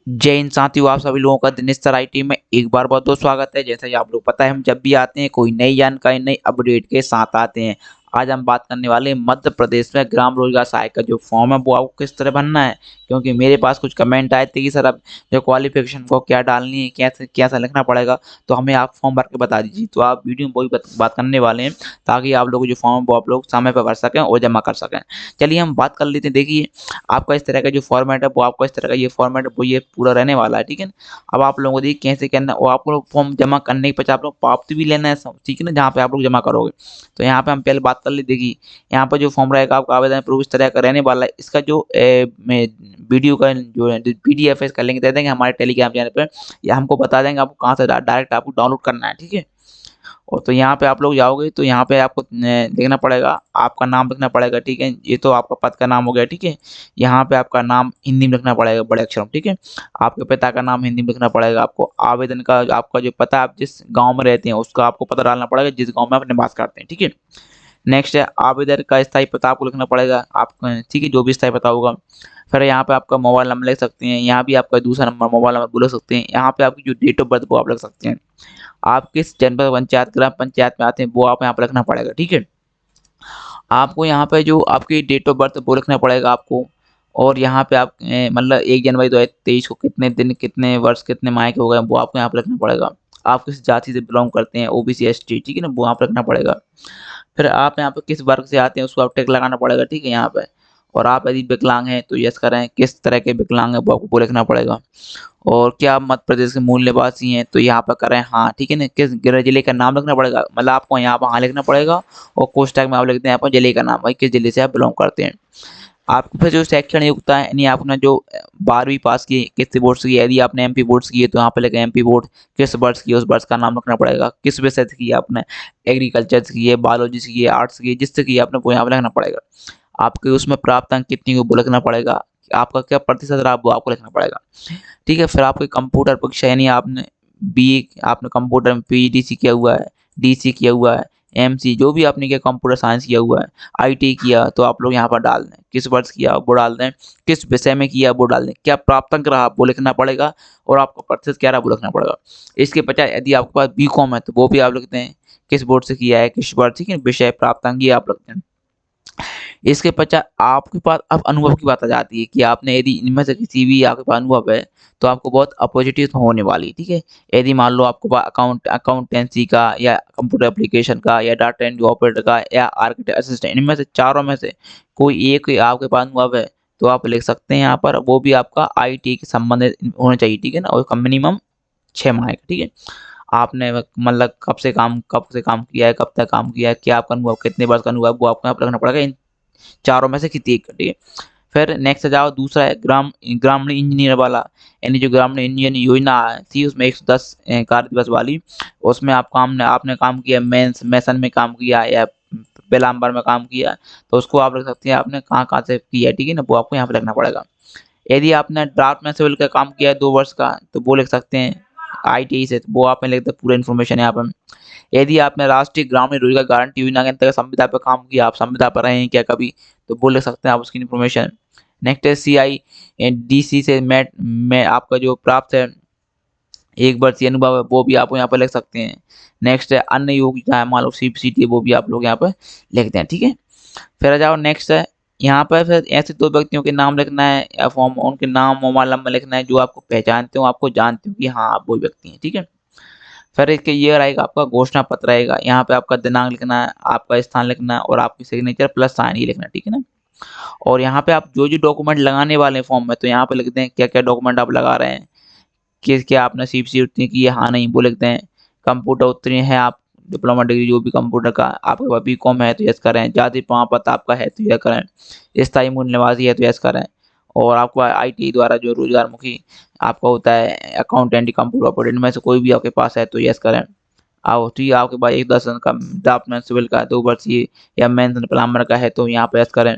जय हिंद साथियों, आप सभी लोगों का दिनेश सर आईटी में एक बार बहुत बहुत स्वागत है। जैसा कि आप लोग पता है, हम जब भी आते हैं कोई नई जानकारी नई अपडेट के साथ आते हैं। आज हम बात करने वाले हैं मध्य प्रदेश में ग्राम रोजगार सहायक का जो फॉर्म है वो आपको किस तरह भरना है। क्योंकि मेरे पास कुछ कमेंट आए थे कि सर अब जो क्वालिफिकेशन को क्या डालनी है, कैसे कैसा लिखना पड़ेगा, तो हमें आप फॉर्म भर के बता दीजिए। तो आप वीडियो में वही बात करने वाले हैं ताकि आप लोग जो फॉर्म है वो आप लोग समय पर भर सकें और जमा कर सकें। चलिए हम बात कर लेते हैं। देखिए, आपका इस तरह का जो फॉर्मेट है वो आपका इस तरह का ये फॉर्मेट वो ये पूरा रहने वाला है, ठीक है ना। अब आप लोगों को देखिए कैसे करना है, और आपको लोग फॉर्म जमा करने के पश्चात आप लोग पावती भी लेना है सब, ठीक है ना, जहाँ पे आप लोग जमा करोगे। तो यहाँ पे हम पहले बात कर ले। देखिए, यहाँ पर जो फॉर्म रहेगा आपका आवेदन प्रूफ इस तरह का रहने वाला है। इसका जो वीडियो का जो है पीडीएफ है इसका लिंक दे देंगे हमारे टेलीग्राम चैनल पे, या हमको बता देंगे आपको कहाँ से डायरेक्ट आपको डाउनलोड करना है, ठीक है। और तो यहाँ पे आप लोग जाओगे तो यहाँ पे आपको देखना पड़ेगा, आपका नाम लिखना पड़ेगा, ठीक है। ये तो आपका पद का नाम हो गया, ठीक है। यहाँ पे आपका नाम हिंदी में लिखना पड़ेगा बड़े अक्षरों में, ठीक है। आपके पिता का नाम हिंदी में लिखना पड़ेगा आपको। आवेदन का आपका जो पता, आप जिस गांव में रहते हैं उसका आपको पता डालना पड़ेगा, जिस गांव में आप निवास करते हैं, ठीक है। नेक्स्ट है आवेदन का स्थायी पता आपको लिखना पड़ेगा आपका, ठीक है, जो भी स्थायी पता होगा। फिर यहाँ पे आपका मोबाइल नंबर लिख सकते हैं, यहाँ भी आपका दूसरा नंबर मोबाइल नंबर बोल सकते हैं। यहाँ पे आपकी जो डेट ऑफ बर्थ वो आप लिख सकते हैं। आप किस जनपद पंचायत ग्राम पंचायत में आते हैं वो आप यहाँ पे रखना पड़ेगा, ठीक है। आपको यहाँ पे जो आपकी डेट ऑफ बर्थ वो लिखना पड़ेगा आपको। और यहाँ पे आप मतलब 1 जनवरी 2023 को कितने दिन कितने वर्ष कितने माह के हो गए वो आपको यहाँ पे लिखना पड़ेगा। आप किस जाति से बिलोंग करते हैं, ओबीसी एसटी, ठीक है ना, वो यहाँ पे रखना पड़ेगा। फिर आप यहाँ पे किस वर्ग से आते हैं उसको आप टिक लगाना पड़ेगा, ठीक है, यहाँ पे। और आप यदि विकलांग हैं तो यस करें, किस तरह के विकलांग हैं वो आपको वो लिखना पड़ेगा। और क्या आप मध्य प्रदेश के मूल निवासी हैं तो यहाँ पर करें हाँ, ठीक है ना। किस गृह जिले का नाम लिखना पड़ेगा, मतलब आपको यहाँ पर हाँ लिखना पड़ेगा। और कोष्टक में आप लिखते हैं यहाँ पर जिले का नाम, भाई किस जिले से आप बिलोंग करते हैं। आपको फिर जो शैक्षणिक योग्यता है, यानी आपने जो 12वीं पास की किस बोर्ड से की है, यदि आपने एमपी बोर्ड से की है तो यहाँ पे लिखें एमपी बोर्ड। किस वर्ष की है, उस वर्ष का नाम लिखना पड़ेगा। किस विषय से की है आपने, एग्रीकल्चर से की है, बायोलॉजी से की है, आर्ट्स से की है, जिससे की है आपने वो यहाँ पे लिखना पड़ेगा। आपके उसमें प्राप्त अंक कितनी हो वो लिखना पड़ेगा। आपका क्या प्रतिशत रहा वो आपको लिखना पड़ेगा, ठीक है। फिर आपकी कंप्यूटर परीक्षा, यानी आपने बी आपने कंप्यूटर में पीजीडीसी किया हुआ है, डीसी किया हुआ है, एमसी जो भी आपने किया, कंप्यूटर साइंस किया हुआ है, आईटी किया, तो आप लोग यहाँ पर डाल दें। किस वर्ष किया वो डाल दें, किस विषय में किया वो डाल दें, क्या प्राप्तांक रहा वो लिखना पड़ेगा। और आपका प्रतिशत क्या रहा वो लिखना पड़ेगा। इसके बजाय यदि आपके पास बीकॉम है तो वो भी आप लिखते हैं, किस बोर्ड से किया है, किस वर्ष, ठीक है, विषय प्राप्तांक ये आप लिखते हैं। इसके पश्चात आपके पास अब अनुभव की बात आ जाती है कि आपने यदि इनमें से किसी भी आपके पास अनुभव है तो आपको बहुत अपॉर्चुनिटीज होने वाली है, ठीक है। यदि मान लो आपके पास अकाउंटेंसी का या कंप्यूटर एप्लीकेशन का या डाटा एंट्री ऑपरेटर का या आर्किटेक्ट असिस्टेंट, इनमें से चारों में से कोई एक ही आपके पास अनुभव है तो आप लिख सकते हैं यहाँ पर। वो भी आपका आईटी के संबंधित होना चाहिए, ठीक है ना, और मिनिमम 6 माह का, ठीक है। आपने मतलब कब से काम किया है, कब तक काम किया है, क्या आपका अनुभव, कितने वर्ष का अनुभव है, वो आपको यहाँ पर रखना पड़ेगा। इन चारों में से किसी एक, ठीक है। फिर नेक्स्ट जाओ, दूसरा है ग्रामीण इंजीनियर वाला, यानी जो ग्रामीण इंजीनियर योजना थी उसमें 110 कार्य दिवस वाली। उसमें आपने काम किया, मेंस मैसन में काम किया या बेलाम्बर में काम किया, तो उसको आप लिख सकते हैं आपने कहाँ कहाँ से किया है, ठीक है ना, वो आपको यहाँ पे लिखना पड़ेगा। यदि आपने ड्राफ्ट में सिविल का काम किया है 2 वर्ष का तो वो लिख सकते हैं आईटीआई से, तो वो आपने लिख पूरा इन्फॉर्मेशन यहाँ पर। यदि आपने राष्ट्रीय ग्रामीण रोजगार गारंटी योजना के अंतर्गत संविदा पर काम किया, आप संविदा पर रहे हैं क्या कभी, तो वो लिख सकते हैं आप उसकी इन्फॉर्मेशन। नेक्स्ट है सीआई डीसी से मैट में आपका जो प्राप्त है 1 वर्षीय अनुभव है वो भी आप यहाँ पर लिख सकते हैं। नेक्स्ट है अन्य योग्यता है, मान लो सीपीसीटी है, वो भी आप लोग यहाँ पर लिखते हैं, ठीक है। फिर आ जाओ नेक्स्ट है, यहाँ पर फिर ऐसे 2 व्यक्तियों के नाम लिखना है या फॉर्म उनके नाम मोबाइल नंबर लिखना है जो आपको पहचानते हो, आपको जानते हो कि हाँ आप वो व्यक्ति हैं, ठीक है। फिर इसके ये रहेगा आपका घोषणा पत्र रहेगा, यहाँ पे आपका दिनांक लिखना है, आपका स्थान लिखना है और आपकी सिग्नेचर प्लस साइन ये लिखना है, ठीक है ना। और यहाँ पे आप जो जो डॉक्यूमेंट लगाने वाले हैं फॉर्म में तो यहाँ पे लिखते हैं क्या क्या डॉक्यूमेंट आप लगा रहे हैं, कि क्या आपने सीपीसी उत्तीर्ण की है हाँ नहीं वो लिखते हैं। कंप्यूटर उत्तीर्ण है आप, डिप्लोमा डिग्री जो भी कंप्यूटर का आपके पास बीकॉम है तो यस करें। जाति प्रमाण पत्र आपका है तो यस करें। स्थायी मूल निवासी है तो यस करें। और आपको आईटी द्वारा जो रोजगारमुखी आपका होता है अकाउंटेंट कंप्यूटर ऑपरेटर, इनमें से कोई भी आपके पास है तो यस करें। आओ ठीक है, आपके पास 1 दर्जन का ड्राफ्टमैन सिविल का 2 वर्षीय या मेंस प्लम्बर का है तो यहाँ पे यस करें,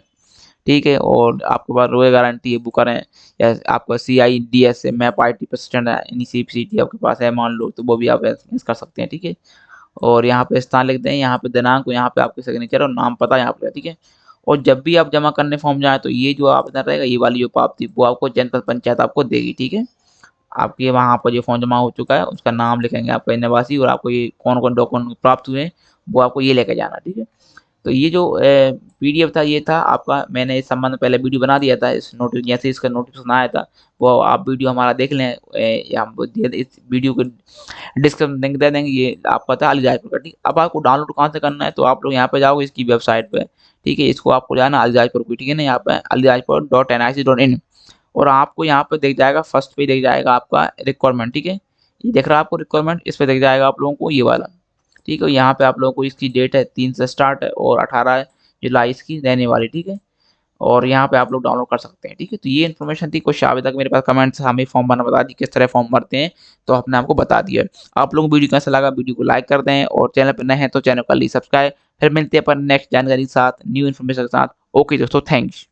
ठीक है। और आपके पास रोए गारंटी है वो करें, या आपका CIDS से मैप IT असिस्टेंट है यानी CPCT आपके पास है मान लो तो वो भी आप यस कर सकते हैं, ठीक है। और यहाँ पे स्थान लिख दें, यहाँ पे दिनांक, यहाँ पे आपके सिग्नेचर और नाम पता यहाँ पे, ठीक है। और जब भी आप जमा करने फॉर्म जाए तो ये जो आवेदन रहेगा, ये वाली जो पावती वो आपको जनपद पंचायत आपको देगी, ठीक है। आपके वहाँ पर जो फॉर्म जमा हो चुका है उसका नाम लिखेंगे आपका निवासी और आपको ये कौन-कौन डॉक्यूमेंट प्राप्त हुए हैं, वो आपको ये लेके जाना, ठीक है? तो ये जो पीडीएफ था ये था आपका, मैंने इस संबंध में पहले वीडियो बना दिया था, इस नोटिस जैसे इसका नोटिफ़िकेशन आया था, वो आप वीडियो हमारा देख लें, या हम इस वीडियो को डिस्क्रिप्शन लिंक दे देंगे, ये आपका था अलीराजपुर का, ठीक। अब आपको डाउनलोड कहाँ से करना है, तो आप लोग यहाँ पे जाओगे इसकी वेबसाइट पे, ठीक है? इसको आपको जाना अलीराजपुर की, ठीक है ना? यहाँ पे अलीराजपुर.nic.in और आपको यहाँ पे दिख जाएगा, फर्स्ट पे दिख जाएगा आपका रिक्वायरमेंट, ठीक है? ये दिख रहा है आपको रिक्वायरमेंट, इस पे दिख जाएगा आप लोगों को ये वाला, ठीक है? यहाँ पे आप लोगों को इसकी डेट है 3 से स्टार्ट है और 18 जुलाई इसकी रहने वाली, ठीक है? और यहाँ पे आप लोग डाउनलोड कर सकते हैं, ठीक है? तो ये इन्फॉर्मेशन थी, कुछ अभी तक मेरे पास कमेंट्स हमें फॉर्म भरना बता दी, किस तरह फॉर्म भरते हैं, तो हमने आपको बता दिया है। आप लोगों को वीडियो कैसा लगा, वीडियो को लाइक कर दें और चैनल पे नए हैं तो चैनल कर लीजिए सब्सक्राइब। फिर मिलते हैं अपन नेक्स्ट जानकारी के साथ, न्यू इन्फॉर्मेशन के साथ। ओके दोस्तों, थैंक्स।